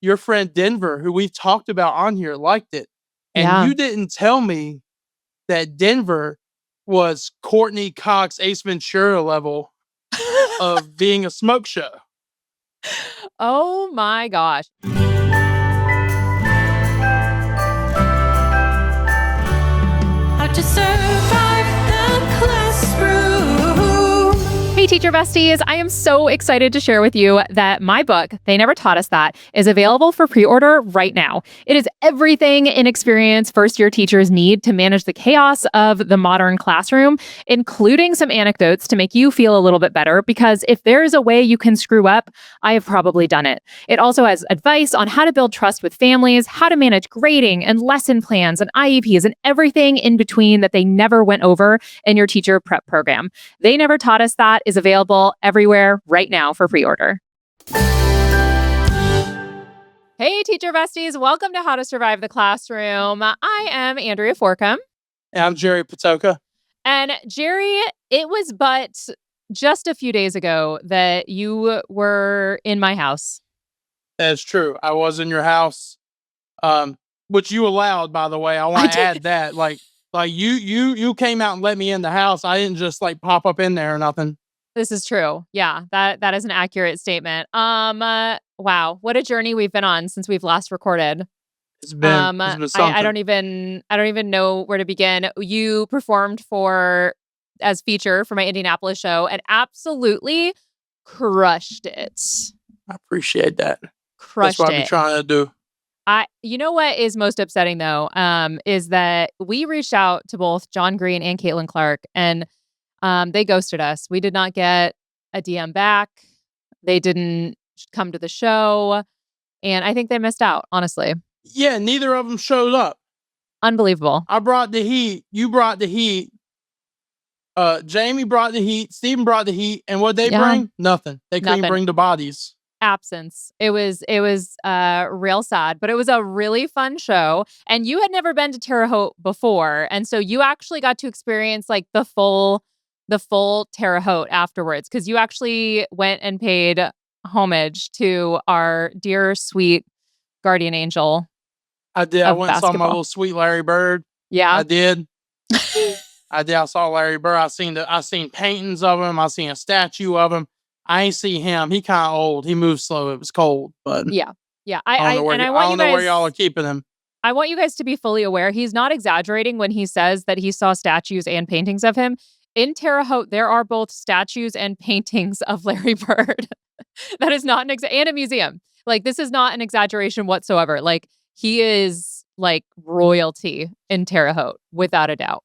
your friend Denver, who we've talked about on here, liked it. And Yeah. you didn't tell me that Denver was Courtney Cox, Ace Ventura level of being a smoke show. Oh my gosh. How to survive the classroom. Hey, teacher besties. I am so excited to share with you that my book, They Never Taught Us That, is available for pre-order right now. It is everything inexperienced first-year teachers need to manage the chaos of the modern classroom, including some anecdotes to make you feel a little bit better, because if there is a way you can screw up, I have probably done it. It also has advice on how to build trust with families, how to manage grading and lesson plans and IEPs and everything in between that they never went over in your teacher prep program. They Never Taught Us That is available everywhere right now for pre-order. Hey, teacher besties. Welcome to How to Survive the Classroom. I am Andrea Forcom. And I'm Gerry Patoka. And Gerry, it was but just a few days ago that you were in my house. That's true. I was in your house, which you allowed, by the way. I want to add that. Like you came out and let me in the house. I didn't just like pop up in there or nothing. This is true. Yeah, that is an accurate statement. Wow, what a journey we've been on since we've last recorded. It's been something. I don't even know where to begin. You performed as feature for my Indianapolis show and absolutely crushed it. I appreciate that. Crushed That's what it. I'm trying to do. You know what is most upsetting though, is that we reached out to both John Green and Caitlin Clark, and they ghosted us. We did not get a DM back. They didn't come to the show, and I think they missed out, honestly. Yeah, neither of them showed up. Unbelievable. I brought the heat. You brought the heat. Jamie brought the heat. Steven brought the heat. And what they bring? Nothing. They couldn't bring the bodies. Absence. It was real sad, but it was a really fun show. And you had never been to Terre Haute before, and so you actually got to experience like the full Terre Haute afterwards, because you actually went and paid homage to our dear sweet guardian angel. I did. I went and saw my little sweet Larry Bird. Yeah, I did. I did. I saw Larry Bird. I seen paintings of him. I seen a statue of him. I ain't see him. He kind of old. He moves slow. It was cold, but yeah. I don't know where y'all are keeping him. I want you guys to be fully aware. He's not exaggerating when he says that he saw statues and paintings of him. In Terre Haute, there are both statues and paintings of Larry Bird. That is not and a museum. Like, this is not an exaggeration whatsoever. Like, he is like royalty in Terre Haute, without a doubt.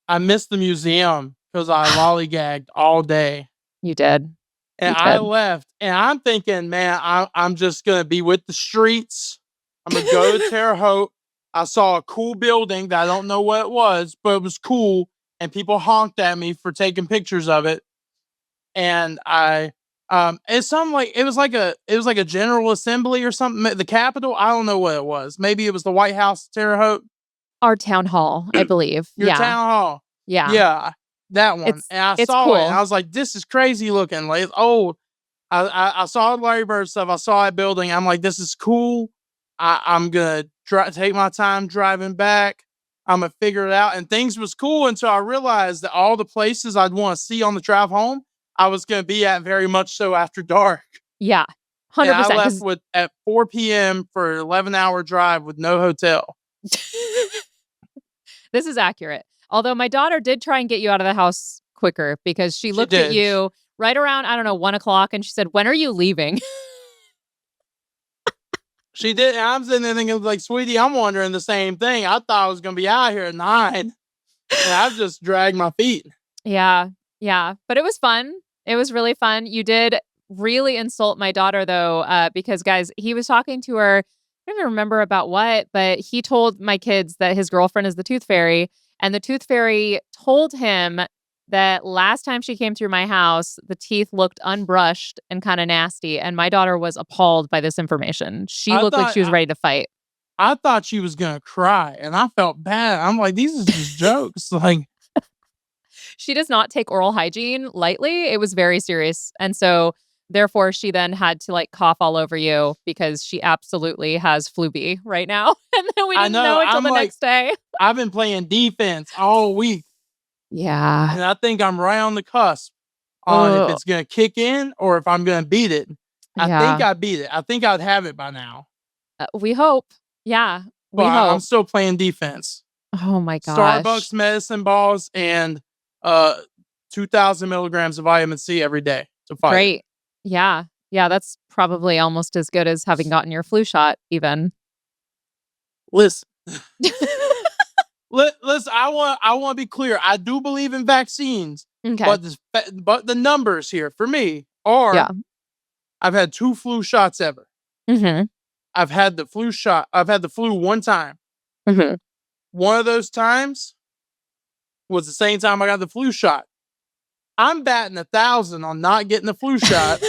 I missed the museum because I lollygagged all day. You did. And I left, and I'm thinking, man, I'm just going to be with the streets. I'm going to go to Terre Haute. I saw a cool building that I don't know what it was, but it was cool. And people honked at me for taking pictures of it. And it's something like, it was like a General Assembly or something. The Capitol. I don't know what it was. Maybe it was the White House, Terre Haute. Our town hall, I believe. Your town hall. Yeah. Yeah. That one. And I saw cool. it. And I was like, this is crazy looking. Like, it's old. I saw Larry Bird stuff. I saw that building. I'm like, this is cool. I'm going to take my time driving back. I'm going to figure it out. And things was cool until I realized that all the places I'd want to see on the drive home, I was going to be at very much so after dark. Yeah. 100%. And I left at 4 p.m. for an 11-hour drive with no hotel. This is accurate. Although my daughter did try and get you out of the house quicker, because she looked at you right around, 1 o'clock, and she said, "When are you leaving?" She did. And I'm sitting there thinking, like, sweetie, I'm wondering the same thing. I thought I was going to be out here at 9. And I've just dragged my feet. Yeah. Yeah. But it was fun. It was really fun. You did really insult my daughter, though, because, guys, he was talking to her. I don't even remember about what, but he told my kids that his girlfriend is the Tooth Fairy. And the Tooth Fairy told him that last time she came through my house, the teeth looked unbrushed and kind of nasty. And my daughter was appalled by this information. She looked like she was ready to fight. I thought she was going to cry, and I felt bad. I'm like, these are just jokes. Like, she does not take oral hygiene lightly. It was very serious. And so Therefore, she then had to like cough all over you because she absolutely has flu B right now. And then we I didn't know. know until I'm the like, next day. I've been playing defense all week, Yeah. and I think I'm right on the cusp on if Oh, it's going to kick in or if I'm going to beat it. I think yeah. I beat it. I think I'd have it by now, We hope. Yeah. but We I'm hope. still playing defense. Oh my gosh. Starbucks medicine balls and uh 2,000 milligrams of vitamin C every day to fight it. Great. Yeah. Yeah. That's probably almost as good as having gotten your flu shot, even. Listen, listen. I want to be clear. I do believe in vaccines, Okay. but the numbers here for me are Yeah. I've had 2 flu shots ever. Mm-hmm. I've had the flu shot. I've had the flu one time. Mm-hmm. One of those times was the same time I got the flu shot. I'm batting 1,000 on not getting the flu shot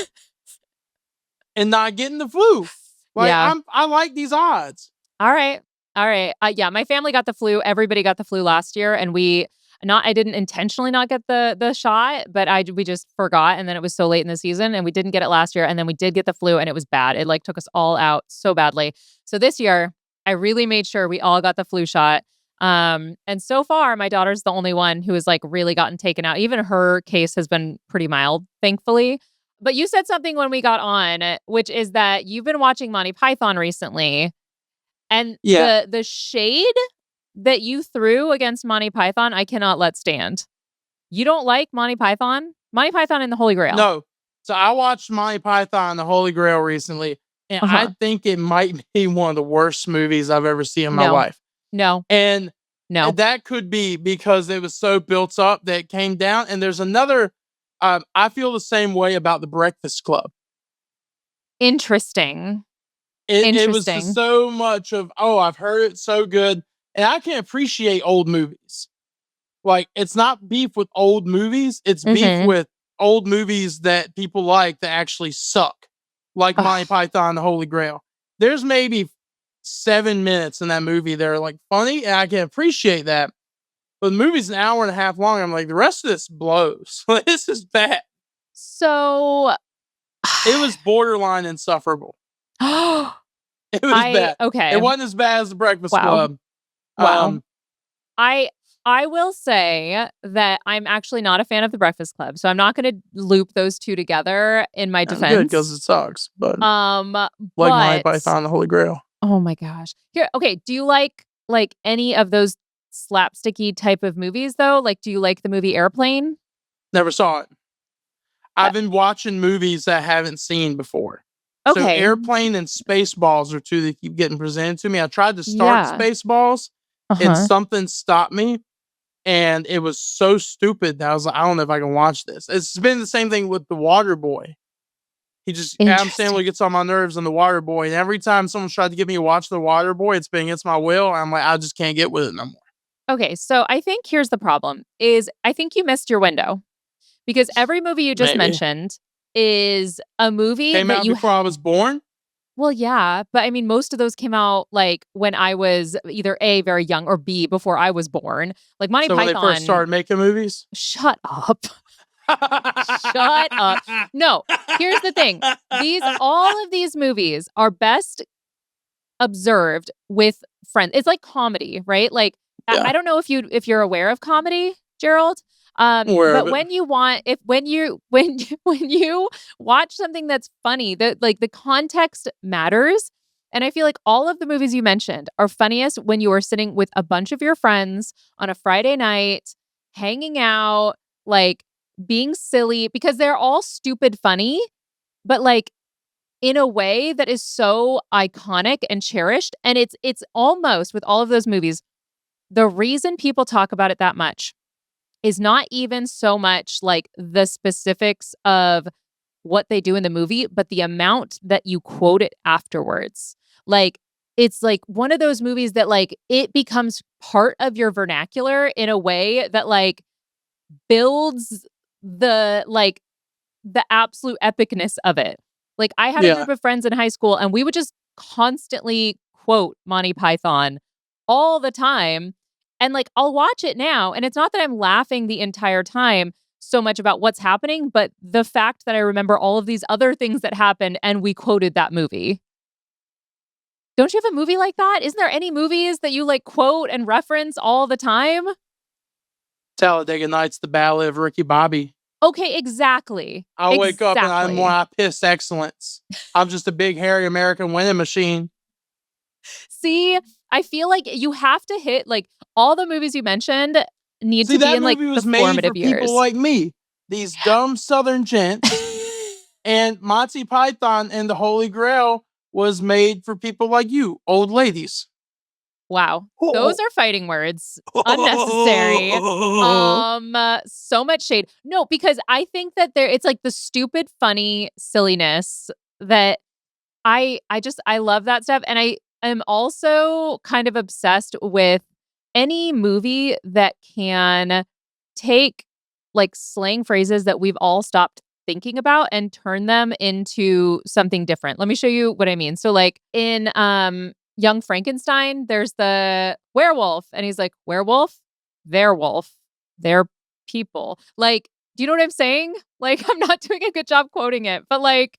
and not getting the flu. Like Yeah. I like these odds. All right. All right. Yeah, my family got the flu. Everybody got the flu last year, and I didn't intentionally not get the shot, but we just forgot, and then it was so late in the season, and we didn't get it last year, and then we did get the flu, and it was bad. It like took us all out so badly. So this year, I really made sure we all got the flu shot. And so far, my daughter's the only one who has like really gotten taken out. Even her case has been pretty mild, thankfully. But you said something when we got on, which is that you've been watching Monty Python recently. And Yeah. the shade that you threw against Monty Python, I cannot let stand. You don't like Monty Python? Monty Python and the Holy Grail. No. So I watched Monty Python and the Holy Grail recently, and Uh-huh. I think it might be one of the worst movies I've ever seen in my No. life. No. And No. that could be because it was so built up that it came down. And there's another, I feel the same way about The Breakfast Club. Interesting. It was just Interesting. so much of, oh, I've heard it so good. And I can appreciate old movies. Like, it's not beef with old movies, it's beef Mhm. with old movies that people like that actually suck. Like Monty Ugh. Python and the Holy Grail. There's maybe 7 minutes in that movie that are like funny, and I can appreciate that. But the movie's an hour and a half long. I'm like, the rest of this blows. Like, this is bad. So It was borderline insufferable. It was bad. okay. It wasn't as bad as The Breakfast Wow. Club. Wow. I will say that I'm actually not a fan of The Breakfast Club, so I'm not going to loop those two together in my Good defense. because it sucks. But like Monty But Python and the Holy Grail. oh my gosh. Here, okay, do you like any of those slapsticky type of movies though? Like do you like the movie Airplane? Never saw it. Uh, I've been watching movies that I haven't seen before. So Okay. Airplane and Spaceballs are two that keep getting presented to me. I tried to start Yeah. Spaceballs and Uh-huh. something stopped me. And it was so stupid that I was like, I don't know if I can watch this. It's been the same thing with The Water Boy. Adam Interesting. Sandler gets on my nerves on The Water Boy. And every time someone's tried to get me to watch The Water Boy, it's been against my will. I'm like, I just can't get with it no more. Okay, so I think here's the problem is I think you missed your window because every movie you just Maybe. mentioned is a movie Came that out you before I was born. well, yeah, but I mean, most of those came out like when I was either A, very young, or B, before I was born. Like Monty So when they Python. first started making movies. Shut up. Shut up. No, here's the thing. All of these movies are best observed with friends. It's like comedy, right? Like Yeah. I don't know if you're aware of comedy, Gerald. Aware of But it. when you when you watch something that's funny, the context matters. And I feel like all of the movies you mentioned are funniest when you are sitting with a bunch of your friends on a Friday night, hanging out, like being silly because they're all stupid funny, but like in a way that is so iconic and cherished. And it's almost with all of those movies, the reason people talk about it that much is not even so much like the specifics of what they do in the movie, but the amount that you quote it afterwards. Like, it's like one of those movies that like it becomes part of your vernacular in a way that like builds the absolute epicness of it. Like I had a Yeah. group of friends in high school and we would just constantly quote Monty Python all the time. And like I'll watch it now and it's not that I'm laughing the entire time so much about what's happening, but the fact that I remember all of these other things that happened and we quoted that movie. Don't you have a movie like that? Isn't there any movies that you like quote and reference all the time? Talladega Nights, The Ballad of Ricky Bobby. Okay, exactly. I wake up and I'm Exactly. one I piss excellence. I'm just a big hairy American winning machine. See, I feel like you have to hit like all the movies you mentioned need See, to be that in like movie the was made for formative years. people like me, these dumb Southern gents. And Monty Python and the Holy Grail was made for people like you, old ladies. Wow. Those are fighting words. Unnecessary. So much shade. No, because I think that it's like the stupid, funny silliness that I love that stuff. And I am also kind of obsessed with any movie that can take like slang phrases that we've all stopped thinking about and turn them into something different. Let me show you what I mean. So like in Young Frankenstein, there's the werewolf and he's like, werewolf, their wolf, their people. Like, do you know what I'm saying? Like, I'm not doing a good job quoting it, but like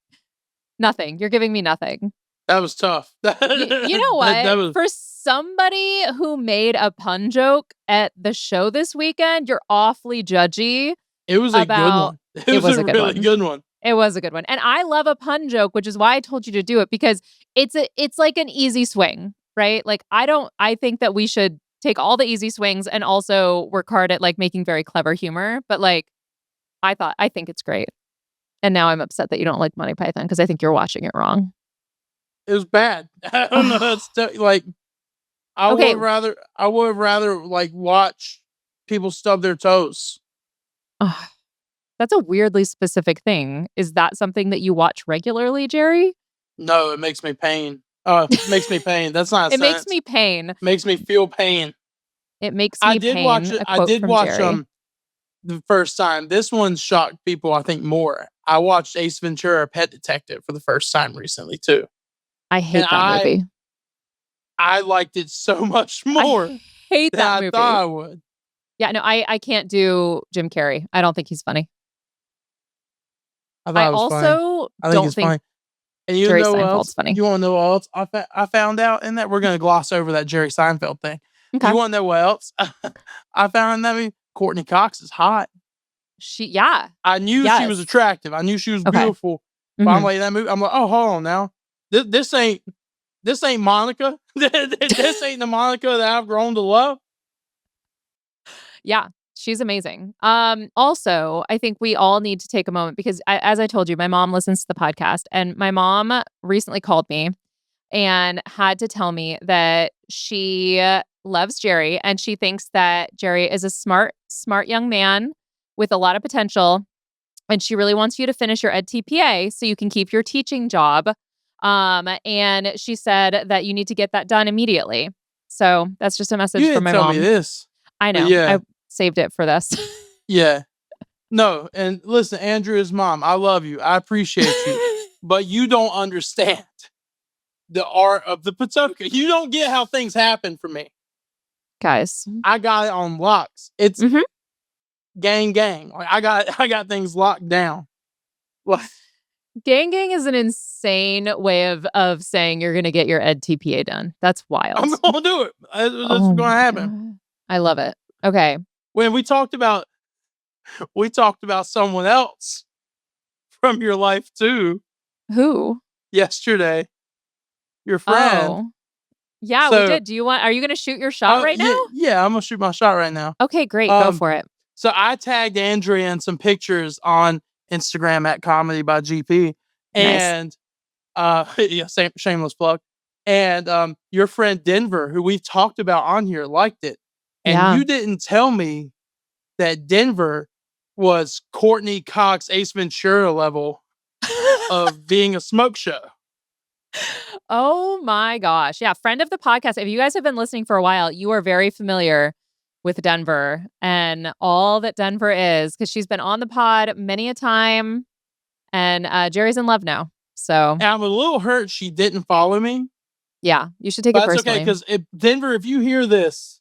nothing. You're giving me nothing. That was tough. You know what? That was, For somebody who made a pun joke at the show this weekend, you're awfully judgy. it was a good about- one. It was a good really one. good one. It was a good one. And I love a pun joke, which is why I told you to do it, because it's like an easy swing, right? Like I think that we should take all the easy swings and also work hard at like making very clever humor. But like I think it's great. And now I'm upset that you don't like Monty Python because I think you're watching it wrong. It was bad. I don't know. That's like I Okay. would rather like watch people stub their toes. Ugh. That's a weirdly specific thing. Is that something that you watch regularly, Gerry? No, it makes me pain. It makes me pain. That's not a It makes sentence. me pain. Makes me feel pain. It makes me I did pain. watch it. A I quote did from watch Gerry. the first time. This one shocked people, I think, more. I watched Ace Ventura: Pet Detective for the first time recently too. I hate and that movie. I liked it so much more I hate than that I movie. thought I would. Yeah, no, I can't do Jim Carrey. I don't think he's funny. I thought I it was funny. also I think don't it's think funny. And you Jerry know what Seinfeld's else? funny. You want to know what else I found out in that? We're going to gloss over that Jerry Seinfeld thing. Okay. You want to know what else I found in that movie? Courtney Cox is hot. Yeah. I knew she was Yes. attractive. I knew she was Okay. beautiful. But I'm Mhm. like, that movie. I'm like, oh, hold on now. This ain't Monica. This ain't the Monica that I've grown to love. Yeah, she's amazing. Also, I think we all need to take a moment because as I told you, my mom listens to the podcast and my mom recently called me and had to tell me that she loves Gerry and she thinks that Gerry is a smart young man with a lot of potential. And she really wants you to finish your EdTPA so you can keep your teaching job. And she said that you need to get that done immediately. So that's just a message You from didn't my tell mom. me this. I know. Yeah. I saved it for this. Yeah. No, and listen, Andrea's mom, I love you. I appreciate you. But you don't understand the art of the Patoka. You don't get how things happen for me. Guys. I got it on locks. It's Mhm. gang. Like I got things locked down. Like, Gang is an insane way of saying you're going to get your EdTPA done. That's wild. I'm gonna do it. That's Oh what's gonna my happen. God. I love it. Okay. When we talked about someone else from your life too Who? yesterday. Your friend. Oh. Yeah, So- we did. Are you going to shoot your shot right yeah, now? Yeah, I'm gonna shoot my shot right now. Okay, great. Go Um, for it. So I tagged Andrea in some pictures on Instagram at Comedy by GP. Nice. And yeah, shameless plug. And your friend Denver, who we've talked about on here, liked it. And Yeah. you didn't tell me that Denver was Courtney Cox Ace Ventura level of being a smoke show. Oh my gosh. Yeah, friend of the podcast. If you guys have been listening for a while, you are very familiar with Denver and all that Denver is because she's been on the pod many a time and Jerry's in love now. So And I'm a little hurt she didn't follow me. yeah, you should take But it that's personally. okay, because Denver, if you hear this,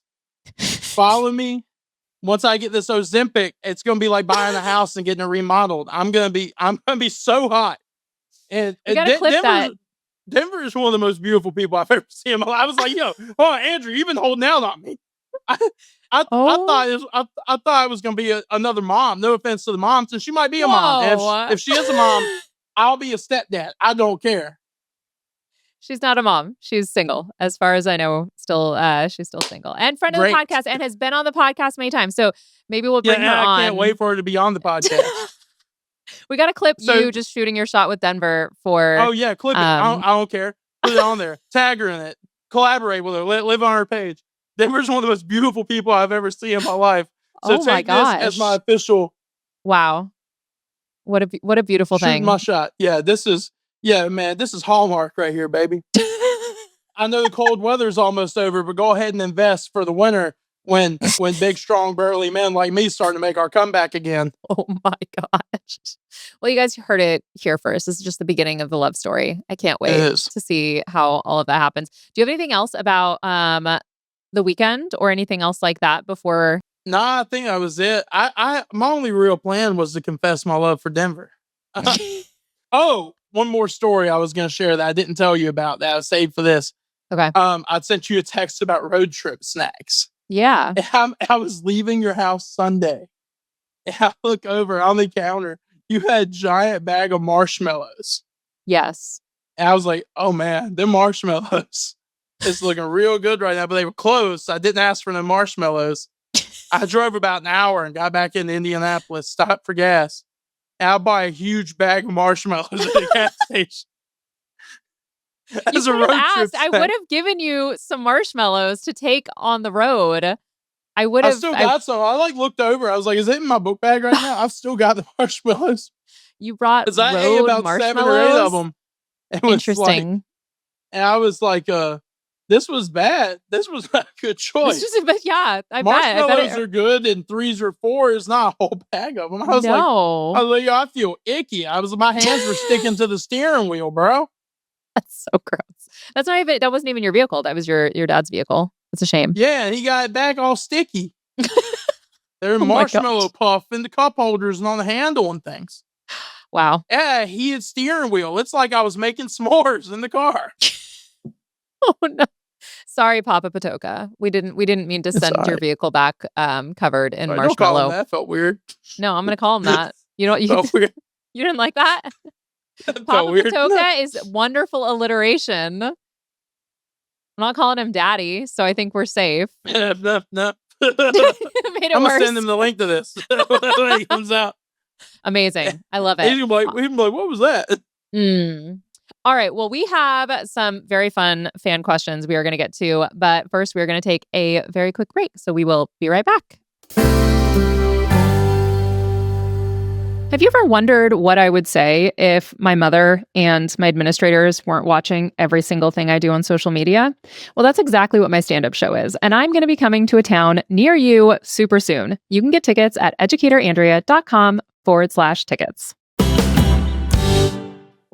follow me once I get this Ozempic, it's gonna be like buying a house and getting it remodeled. I'm gonna be so hot. And You gotta clip that. Denver is one of the most beautiful people I've ever seen in my life. I was like, yo, hold on, Andrew, you've been holding out on me. I thought it was gonna be another mom. No offense to the moms, and she might be a mom. And Whoa. if she is a mom, I'll be a stepdad. I don't care. She's not a mom. She's single. As far as I know, she's still single. And friend of the Great. podcast and has been on the podcast many times. So maybe we'll bring her on. I can't wait for her to be on the podcast. We got to clip you just shooting your shot with Denver for... Oh, yeah, clip it. I don't care. Put it on there. Tag her in it. Collaborate with her. Live on her page. Denver's one of the most beautiful people I've ever seen in my life. So take this as my official... Wow. What a beautiful thing. Shooting my shot. Yeah, this is Hallmark right here, baby. I know the cold weather's almost over, but go ahead and invest for the winter when big, strong, burly men like me starting to make our comeback again. Oh my gosh. Well, you guys heard it here first. This is just the beginning of the love story. I can't wait to see how all of that happens. Do you have anything else about the weekend or anything else like that before? Nah, I think that was it. My only real plan was to confess my love for Denver. Oh, one more story I was going to share that I didn't tell you about that I saved for this. Okay. I sent you a text about road trip snacks. Yeah. I was leaving your house Sunday. And I look over on the counter. You had a giant bag of marshmallows. Yes. And I was like, oh man, them marshmallows. It's looking real good right now, but they were closed. So I didn't ask for the marshmallows. I drove about an hour and got back into Indianapolis, stopped for gas. And I'll buy a huge bag of marshmallows at the gas station. As a road trip I would have given you some marshmallows to take on the road. I would have. I still got some. I looked over. I was like, is it in my book bag right now? I've still got the marshmallows. You brought road I ate about marshmallows? 7 or 8 of them. Interesting. And I was like, this was bad. This was not a good choice. Marshmallows are good in 3s or 4s, not a whole bag of them. I was like, I feel icky. My hands were sticking to the steering wheel, bro. That's so gross. That's not even. That wasn't even your vehicle. That was your dad's vehicle. It's a shame. Yeah, and he got it back all sticky. They're marshmallow puff in the cup holders and on the handle and things. Wow. Yeah, heated steering wheel. It's like I was making s'mores in the car. Oh no. Sorry, Papa Patoka. We didn't mean to send your vehicle back covered in marshmallow. Don't call him that. Felt weird. No, I'm gonna call him that. You know, you didn't like that? Papa Patoka is wonderful alliteration. I'm not calling him daddy, so I think we're safe. No. Made it I'm worse. gonna send him the link to this when he comes out. Amazing. I love it. He's gonna be like, what was that? All right. Well, we have some very fun fan questions we are going to get to. But first, we're going to take a very quick break. So we will be right back. Have you ever wondered what I would say if my mother and my administrators weren't watching every single thing I do on social media? Well, that's exactly what my stand-up show is. And I'm going to be coming to a town near you super soon. You can get tickets at educatorandrea.com/tickets.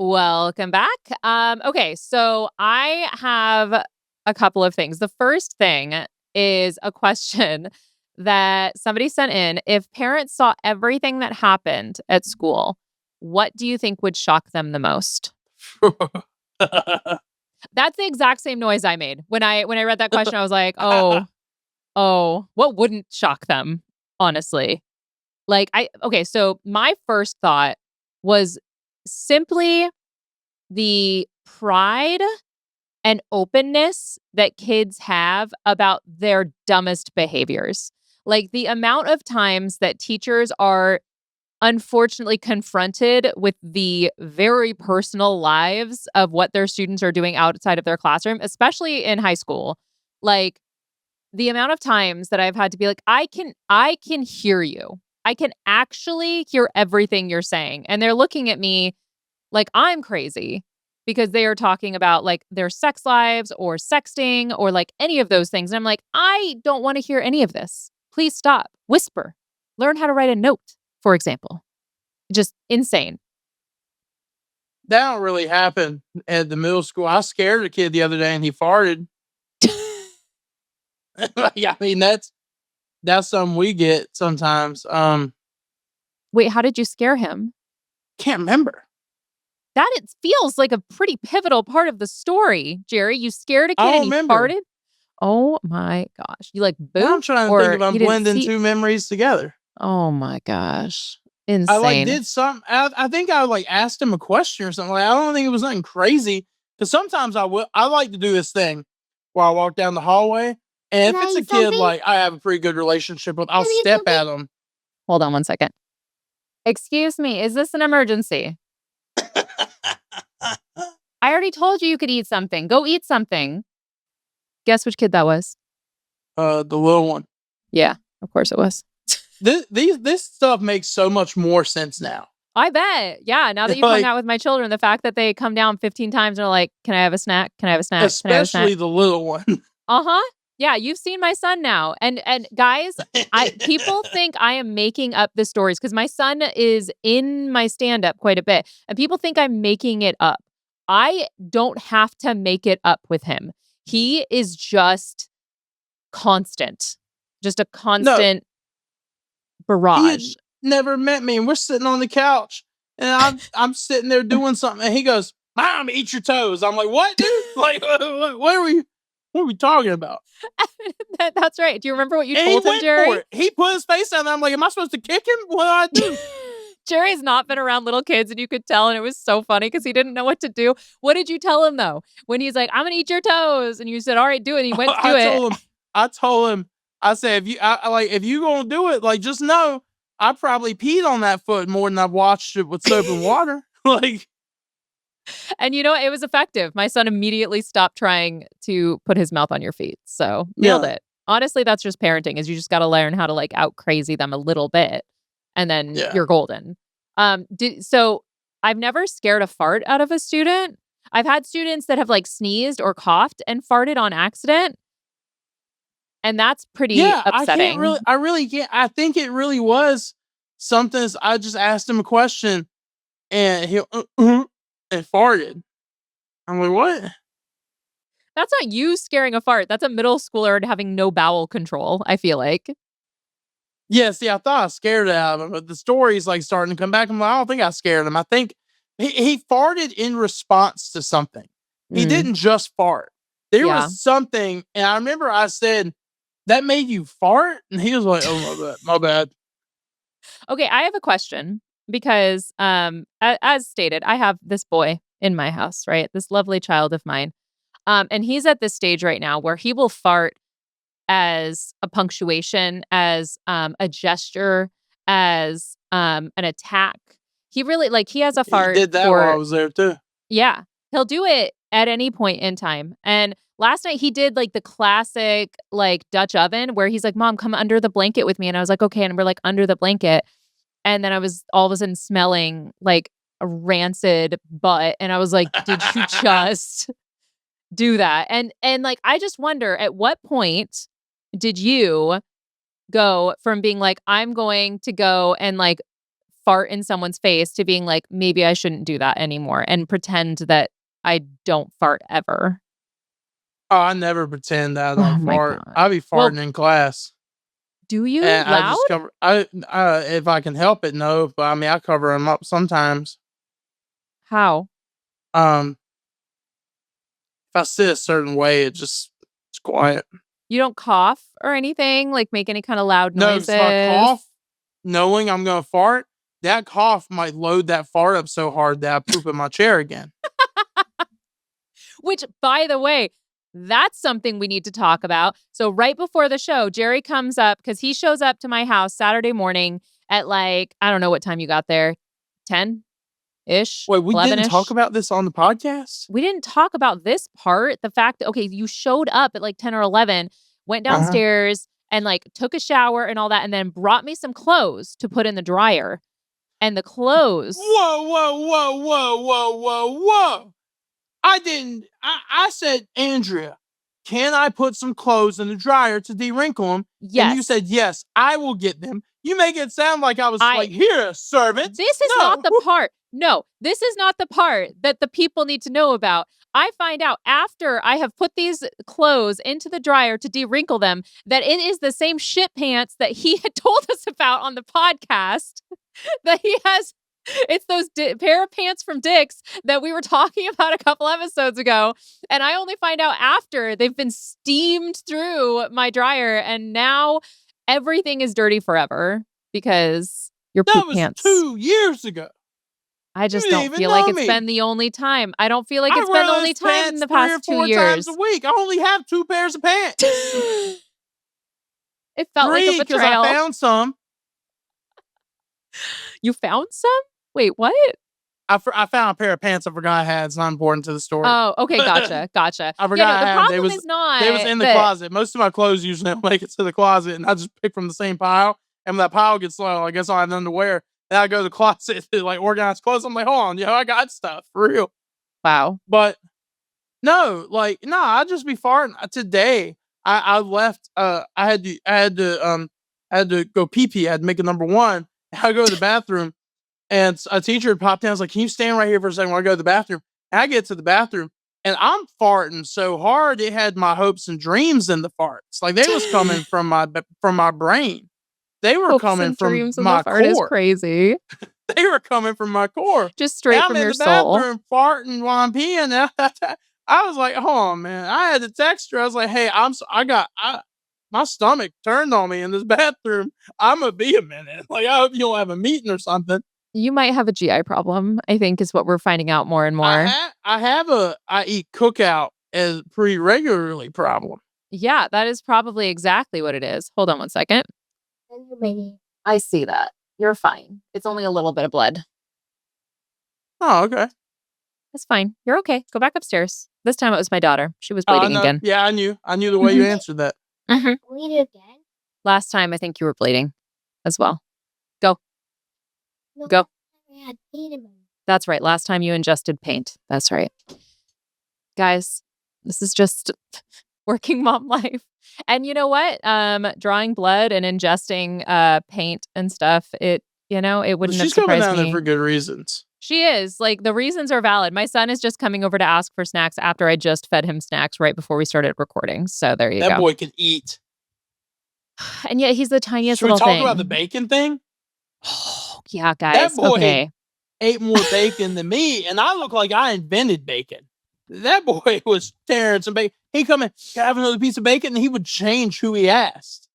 Welcome back. Okay, so I have a couple of things. The first thing is a question that somebody sent in. If parents saw everything that happened at school, what do you think would shock them the most? That's the exact same noise I made. When I read that question, I was like, oh, what wouldn't shock them, honestly? So my first thought was simply the pride and openness that kids have about their dumbest behaviors. Like the amount of times that teachers are unfortunately confronted with the very personal lives of what their students are doing outside of their classroom, especially in high school. Like the amount of times that I've had to be like, I can hear you. I can actually hear everything you're saying. And they're looking at me like I'm crazy because they are talking about like their sex lives or sexting or like any of those things. And I'm like, I don't want to hear any of this. Please stop. Whisper. Learn how to write a note, for example. Just insane. That don't really happen at the middle school. I scared a kid the other day and he farted. Yeah, I mean, that's That's something we get sometimes. Wait, how did you scare him? Can't remember. That it feels like a pretty pivotal part of the story, Gerry. You scared a I kid don't and he remember. farted? Oh my gosh. You like Now I'm booped trying to think or if I'm you didn't blending see? two memories together. Oh my gosh. I like Insane. did some. I think I like asked him a question or something. Like, I don't think it was nothing crazy. Because sometimes I will. I like to do this thing where I walk down the hallway, and if Can I it's a eat kid something? like I have a pretty good relationship with, I'll Can I eat step something? at them. Hold on one second. Excuse me, is this an emergency? I already told you could eat something. Go eat something. Guess which kid that was? The little one. Yeah, of course it was. This stuff makes so much more sense now. I bet. Yeah, now that you've hung out with my children, the fact that they come down 15 times and are like, can I have a snack? Can I have a snack? Can I have a snack? Especially the little one. Uh-huh. Yeah, you've seen my son now. And guys, people think I am making up the stories because my son is in my stand-up quite a bit. And people think I'm making it up. I don't have to make it up with him. He is just constant. Just a constant barrage. He had never met me, and we're sitting on the couch, and I'm sitting there doing something, and he goes, "Mom, eat your toes." I'm like, "What, dude? Like, what are we talking about?" That's right. Do you remember what you And told he him, went Gerry? for it. He put his face down there. I'm like, "Am I supposed to kick him? What do I do?" Gerry's not been around little kids, and you could tell, and it was so funny because he didn't know what to do. What did you tell him, though? When he's like, I'm going to eat your toes, and you said, all right, do it, and he went to do it. I told him, I said, if you gonna do it, like, just know, I probably peed on that foot more than I've washed it with soap and water. Like, and you know, it was effective. My son immediately stopped trying to put his mouth on your feet. So nailed it. Honestly, that's just parenting is you just got to learn how to like out crazy them a little bit. And then you're golden. So I've never scared a fart out of a student. I've had students that have like sneezed or coughed and farted on accident. And that's pretty upsetting. I really can't. I think it really was something. I just asked him a question and he and farted. I'm like, what? That's not you scaring a fart. That's a middle schooler having no bowel control, I feel like. Yeah, see, I thought I scared it out of him, but the story's like starting to come back. I'm like, I don't think I scared him. I think he farted in response to something. He didn't just fart. There was something, and I remember I said, that made you fart? And he was like, oh, my bad. Okay, I have a question because as stated, I have this boy in my house, right? This lovely child of mine. And he's at this stage right now where he will fart as a punctuation, as a gesture, as an attack. He really he has a fart. He did that while I was there too. Yeah. He'll do it at any point in time. And last night he did like the classic like Dutch oven where he's like, Mom, come under the blanket with me. And I was like, okay. And we're like under the blanket. And then I was all of a sudden smelling like a rancid butt. And I was like, did you just do that? And like, I just wonder at what point did you go from being like, I'm going to go and like fart in someone's face to being like, maybe I shouldn't do that anymore and pretend that I don't fart ever? Oh, I never pretend that I don't fart. God. I be farting in class. Do you? And Loud? I just cover, if I can help it, no. But I mean, I cover them up sometimes. How? If I sit a certain way, it's quiet. You don't cough or anything? Like make any kind of loud noises? No, if I cough, knowing I'm going to fart, that cough might load that fart up so hard that I poop in my chair again. Which, by the way, that's something we need to talk about. So right before the show, Gerry comes up because he shows up to my house Saturday morning at like, I don't know what time you got there, 10-ish? Wait, we 11-ish? didn't talk about this on the podcast? We didn't talk about this part. The fact that, okay, you showed up at like 10 or 11, went downstairs and like took a shower and all that, and then brought me some clothes to put in the dryer. And the clothes. Whoa. I said, Andrea, can I put some clothes in the dryer to de-wrinkle them? Yes. And you said, yes, I will get them. You make it sound like I was like, here, servant. This is not the part. No, this is not the part that the people need to know about. I find out after I have put these clothes into the dryer to de-wrinkle them that it is the same shit pants that he had told us about on the podcast that he has. It's those pair of pants from Dick's that we were talking about a couple episodes ago. And I only find out after they've been steamed through my dryer. And now everything is dirty forever because your That poop was pants. 2 years ago. I just didn't don't even feel like know it's me. been the only time. I don't feel like I it's wear been the only those time in pants the 3 or past 2 4 years. times a week. I only have 2 pairs of pants. It felt 3 like a because betrayal. I found some. You found some? Wait, what? I found a pair of pants I forgot I had. It's not important to the story. Oh, okay, gotcha. I forgot the I had 'em. problem is not They was in the that- closet. Most of my clothes usually don't make it to the closet, and I just pick from the same pile. And when that pile gets low, I guess I have nothing to wear. Then I go to the closet to like organize clothes. I'm like, hold on, I got stuff for real. Wow. But no, I just be farting. Today, I left. I had to go pee pee. I had to make a number one. I go to the bathroom, and a teacher had popped in. I was like, "Can you stand right here for a second while I go to the bathroom?" And I get to the bathroom, and I'm farting so hard it had my hopes and dreams in the farts. Like they was coming from my brain. They were Hopes coming and from dreams in my the fart is core. crazy. They were coming from my core. Just straight And from I'm your in the soul. bathroom farting while I'm peeing. I was like, "Hold on, man!" I had to text her. I was like, "Hey, my stomach turned on me in this bathroom. I'm gonna be a minute. Like, I hope you don't have a meeting or something." You might have a GI problem, I think is what we're finding out more and more. I eat cookout as pretty regularly problem. Yeah, that is probably exactly what it is. Hold on one second. I see that. You're fine. It's only a little bit of blood. Oh, okay. That's fine. You're okay. Go back upstairs. This time it was my daughter. She was Oh, I bleeding know. again. Yeah, I knew the way you answered that. Bleed again? Last time I think you were bleeding as well. No, Go. I had pain in my That's right. Last time you ingested paint. That's right. Guys, this is just working mom life. And you know what? Drawing blood and ingesting paint and stuff, it wouldn't have She's coming surprised down there me. for good reasons. She is. Like, the reasons are valid. My son is just coming over to ask for snacks after I just fed him snacks right before we started recording. So there you That go. boy can eat. And yet he's the tiniest Should we little talk thing. about the bacon thing? Oh, yeah, guys. boy- Okay. Ate more bacon than me, and I look like I invented bacon. That boy was tearing some bacon. He'd come in, "Can I have another piece of bacon?" And he would change who he asked.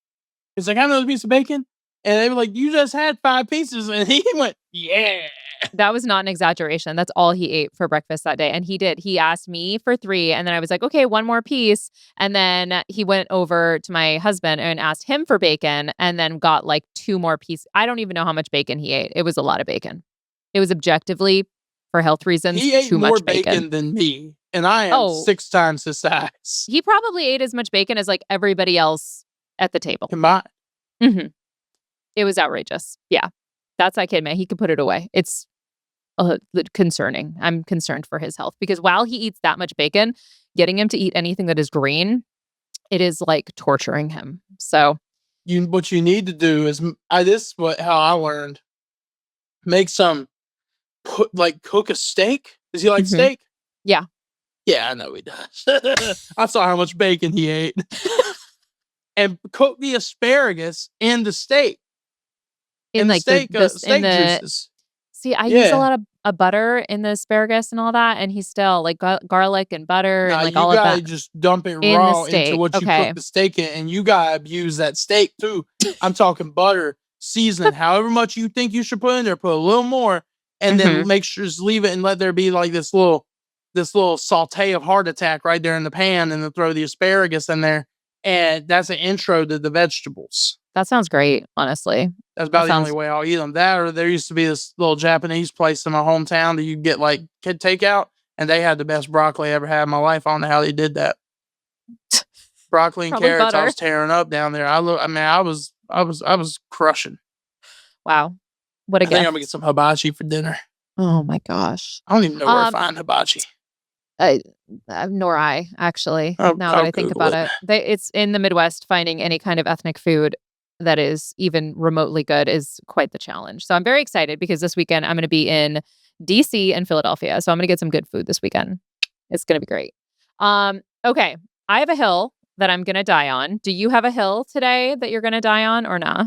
He's like, "Have another piece of bacon?" And they were like, "You just had 5 pieces." And he went, "Yeah." That was not an exaggeration. That's all he ate for breakfast that day. And he did. He asked me for 3. And then I was like, okay, 1 more piece. And then he went over to my husband and asked him for bacon and then got like 2 more pieces. I don't even know how much bacon he ate. It was a lot of bacon. It was objectively, for health reasons, He ate too more much bacon than me. And I am Oh. 6 times his size. He probably ate as much bacon as like everybody else at the table. Combined. Mm-hmm. It was outrageous. Yeah. That's that kid, man. He could put it away. It's concerning. I'm concerned for his health because while he eats that much bacon, getting him to eat anything that is green, it is like torturing him. So What you need to do is how I learned. Make some cook a steak. Does he like Mhm. steak? Yeah. Yeah, I know he does. I saw how much bacon he ate. And cook the asparagus in the steak. in the like steak, the steak in the juices. see, I use a Yeah. lot of butter in the asparagus and all that, and he's still like garlic and butter Nah, and like you all of gotta that. just dump it in the raw into steak, what you okay. cook the steak in, and you gotta abuse that steak too. I'm talking butter, seasoning, however much you think you should put in there, put a little more, and then make sure just leave it and let there be like this little saute of heart attack right there in the pan, and then throw the asparagus in there, and that's an intro to the vegetables. That sounds great, honestly. That's about That the only sounds- way I'll eat them. That, or there used to be this little Japanese place in my hometown that you get like kid takeout, and they had the best broccoli I ever had in my life. I don't know how they did that. Broccoli and Probably carrots, I butter. was tearing up down there. I was crushing. Wow. What a I think I'm gift. gonna get some hibachi for dinner. Oh my gosh. I don't even know where to Um, find hibachi. Nor I, actually, I'll now that I think Google about it. It's in the Midwest, finding any kind of ethnic food that is even remotely good is quite the challenge. So I'm very excited because this weekend I'm going to be in DC and Philadelphia. So I'm going to get some good food this weekend. It's going to be great. Okay. I have a hill that I'm going to die on. Do you have a hill today that you're going to die on or not?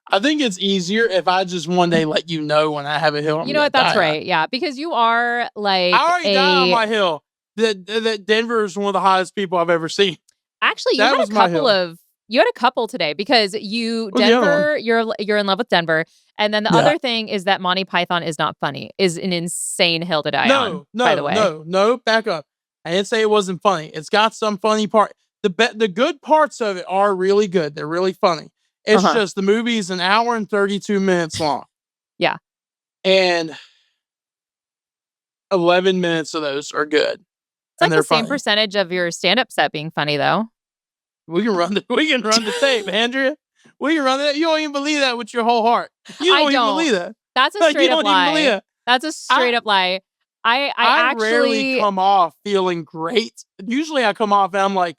I think it's easier if I just one day let you know when I have a hill. You know what? That's right. Yeah. Because you are like I already died on my hill. That Denver is one of the hottest people I've ever seen. Actually, you That had was a my couple hill. you had a couple today because What's the other Denver, you're in love with Denver. And then the Yeah. other thing is that Monty Python is not funny, is an insane hill to die on, by the way. No, back up. I didn't say it wasn't funny. It's got some funny part. The good parts of it are really good. They're really funny. It's just the movie's an hour and 32 minutes long. Yeah. And 11 minutes of those are good. It's like the same percentage of your stand-up set being funny, though. We can run the tape, Andrea. We can run that. You don't even believe that with your whole heart. You don't even believe that. That's a straight up lie. That's a straight up lie. I actually rarely come off feeling great. Usually I come off and I'm like,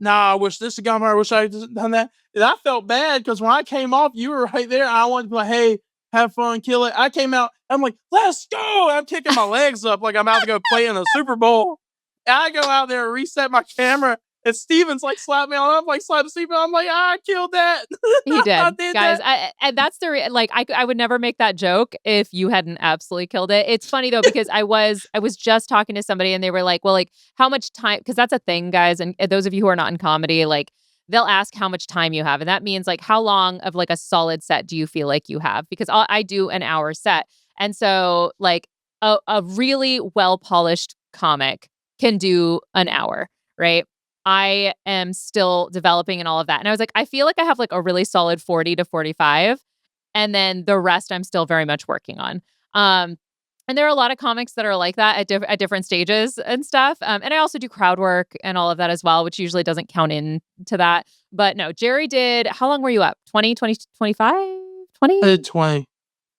nah, I wish this had gone better. I wish I had done that. And I felt bad because when I came off, you were right there. I wanted to be like, hey, have fun, kill it. I came out. I'm like, let's go. I'm kicking my legs up like I'm about to go play in a Super Bowl. And I go out there and reset my camera. And Steven's like, slap me on. I'm like, slap Steven. I'm like, I killed that. He did, I did guys. that. And that's I would never make that joke if you hadn't absolutely killed it. It's funny though, because I was just talking to somebody and they were like, well, like how much time, because that's a thing, guys. And those of you who are not in comedy, like they'll ask how much time you have. And that means like, how long of like a solid set do you feel like you have? Because I do an hour set. And so like a really well-polished comic can do an hour, right? I am still developing and all of that. And I was like, I feel like I have like a really solid 40 to 45. And then the rest I'm still very much working on. And there are a lot of comics that are like that at different stages and stuff. And I also do crowd work and all of that as well, which usually doesn't count into that. But no, Gerry did, how long were you up? 20, 20, 25, 20? I did 20.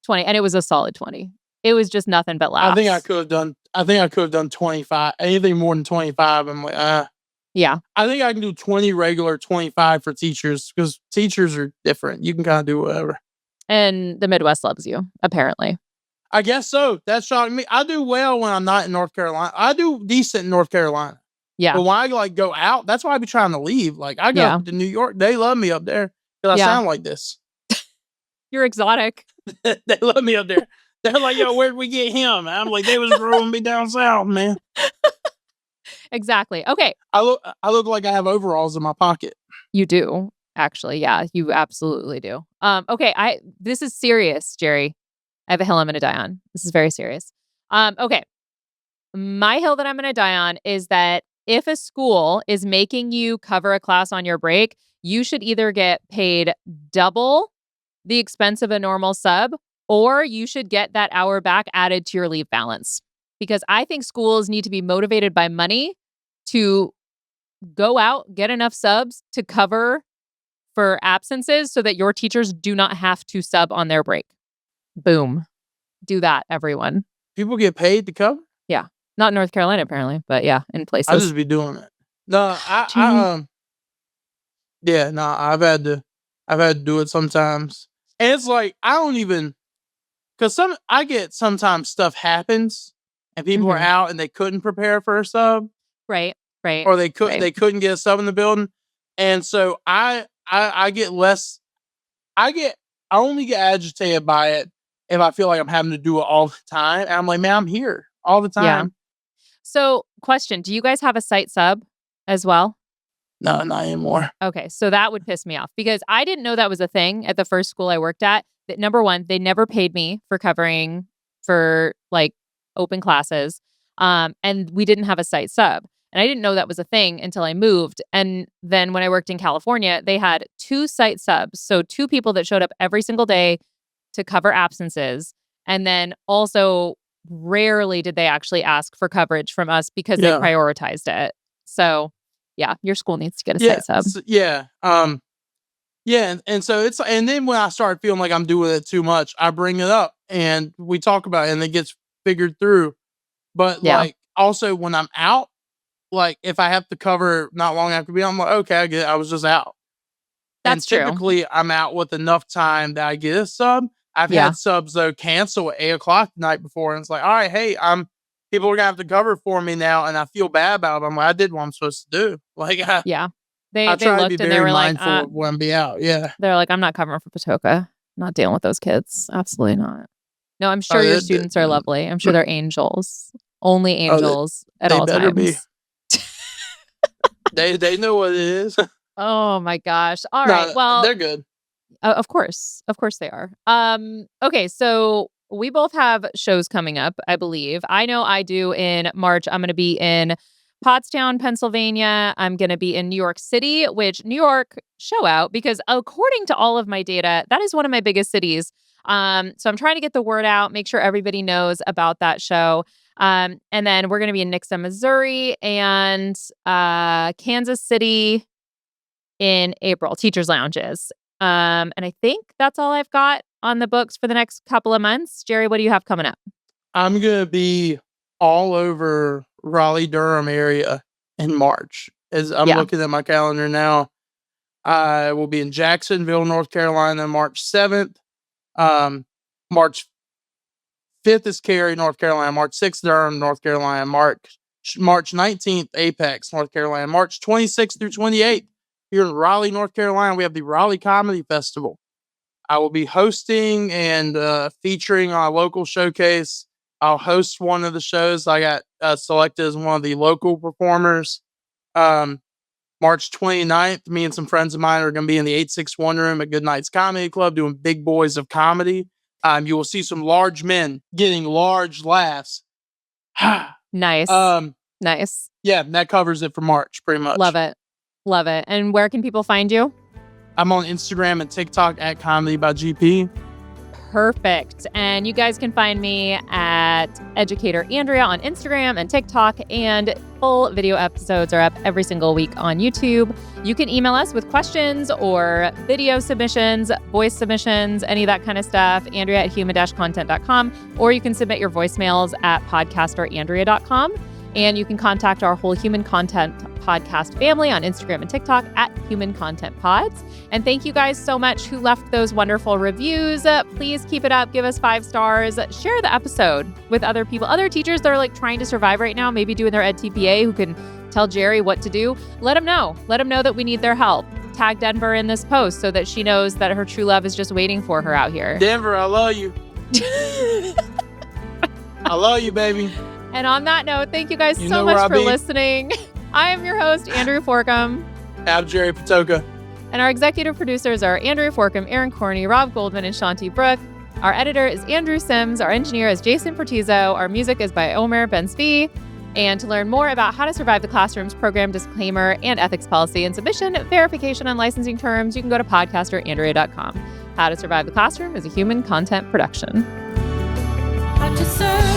20. And it was a solid 20. It was just nothing but laughs. I think I could have done 25. Anything more than 25, I'm like, Yeah. I think I can do 20 regular, 25 for teachers because teachers are different. You can kind of do whatever. And the Midwest loves you, apparently. I guess so. That's shocking me. I do well when I'm not in North Carolina. I do decent in North Carolina. Yeah. But when I like go out, that's why I be trying to leave. Like I go up to New York. They love me up there because I sound like this. You're exotic. They love me up there. They're like, yo, where'd we get him? I'm like, they was growing me down south, man. Exactly. Okay. I look like I have overalls in my pocket. You do, actually. Yeah, you absolutely do. Okay, this is serious, Gerry. I have a hill I'm gonna die on. This is very serious. Okay. My hill that I'm gonna die on is that if a school is making you cover a class on your break, you should either get paid double the expense of a normal sub, or you should get that hour back added to your leave balance. Because I think schools need to be motivated by money to go out, get enough subs to cover for absences so that your teachers do not have to sub on their break. Boom. Do that, everyone. People get paid to cover? Yeah. Not in North Carolina, apparently, but yeah, in places. I just be doing it. No, I've had to do it sometimes. And it's like, I don't even, because I get sometimes stuff happens and people are out and they couldn't prepare for a sub. Right. Or they couldn't get a sub in the building. And so I get less, I only get agitated by it if I feel like I'm having to do it all the time. And I'm like, man, I'm here all the time. Yeah. So question, do you guys have a site sub as well? No, not anymore. Okay, so that would piss me off because I didn't know that was a thing at the first school I worked at. That number one, they never paid me for covering for like open classes. And we didn't have a site sub. And I didn't know that was a thing until I moved. And then when I worked in California, they had 2 site subs. So 2 people that showed up every single day to cover absences. And then also rarely did they actually ask for coverage from us because they prioritized it. So yeah, your school needs to get a site sub. And so it's, and then when I start feeling like I'm doing it too much, I bring it up and we talk about it and it gets figured through. But like also when I'm out, like if I have to cover not long after being, I'm like, okay, I get it. I was just out. That's true. Typically I'm out with enough time that I get a sub. I've had subs though cancel at 8:00 the night before. And it's like, all right, hey, I'm people are gonna have to cover for me now, and I feel bad about it. I'm like, I did what I'm supposed to do. Like, Yeah. They I try to looked be and they very were like, mindful of when I be out. Yeah. they're like, I'm not covering for Patoka. Not dealing with those kids. Absolutely not. No, I'm sure your students are lovely. I'm sure they're angels. Only angels at all better times. Be. They know what it is. Oh my gosh. All right. Well, they're good. Of course they are. Okay, so we both have shows coming up, I believe. I know I do in March. I'm going to be in Pottstown, Pennsylvania. I'm going to be in New York City, which New York show out because according to all of my data, that is one of my biggest cities. So I'm trying to get the word out, make sure everybody knows about that show. And then we're going to be in Nixa, Missouri and Kansas City in April, teachers' lounges. And I think that's all I've got on the books for the next couple of months. Gerry, what do you have coming up? I'm going to be all over Raleigh-Durham area in March. As I'm looking at my calendar now, I will be in Jacksonville, North Carolina, March 7th. March 5th is Cary, North Carolina. March 6th, Durham, North Carolina. March 19th, Apex, North Carolina. March 26th through 28th, here in Raleigh, North Carolina, we have the Raleigh Comedy Festival. I will be hosting and featuring our local showcase. I'll host one of the shows. I got selected as one of the local performers. March 29th, me and some friends of mine are going to be in the 861 room at Good Nights Comedy Club doing Big Boys of Comedy. You will see some large men getting large laughs. Nice. Nice. Yeah, that covers it for March, pretty much. Love it. Love it. And where can people find you? I'm on Instagram and TikTok at Comedy by GP. Perfect. And you guys can find me at Educator Andrea on Instagram and TikTok, and full video episodes are up every single week on YouTube. You can email us with questions or video submissions, voice submissions, any of that kind of stuff, Andrea at human-content.com, or you can submit your voicemails at podcasterandrea.com. And you can contact our Whole Human Content podcast family on Instagram and TikTok at Human Content Pods. And thank you guys so much who left those wonderful reviews. Please keep it up. Give us 5 stars. Share the episode with other people, other teachers that are like trying to survive right now, maybe doing their EdTPA, who can tell Gerry what to do. Let them know. Let them know that we need their help. Tag Denver in this post so that she knows that her true love is just waiting for her out here. Denver, I love you. I love you, baby. And on that note, thank you guys so much for listening. I am your host, Andrew Forkham. I'm Gerry Patoka. And our executive producers are Andrew Forkham, Aaron Corney, Rob Goldman, and Shanti Brooke. Our editor is Andrew Sims. Our engineer is Jason Portizo. Our music is by Omer Ben-Zvi. And to learn more about how to survive the classroom's program disclaimer and ethics policy and submission, verification, and licensing terms, you can go to podcasterandrea.com. How to Survive the Classroom is a human content production. How to survive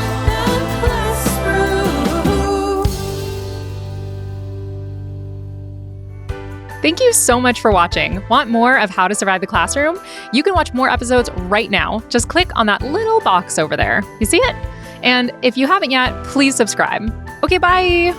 the classroom. Thank you so much for watching. Want more of How to Survive the Classroom? You can watch more episodes right now. Just click on that little box over there. You see it? And if you haven't yet, please subscribe. Okay, bye.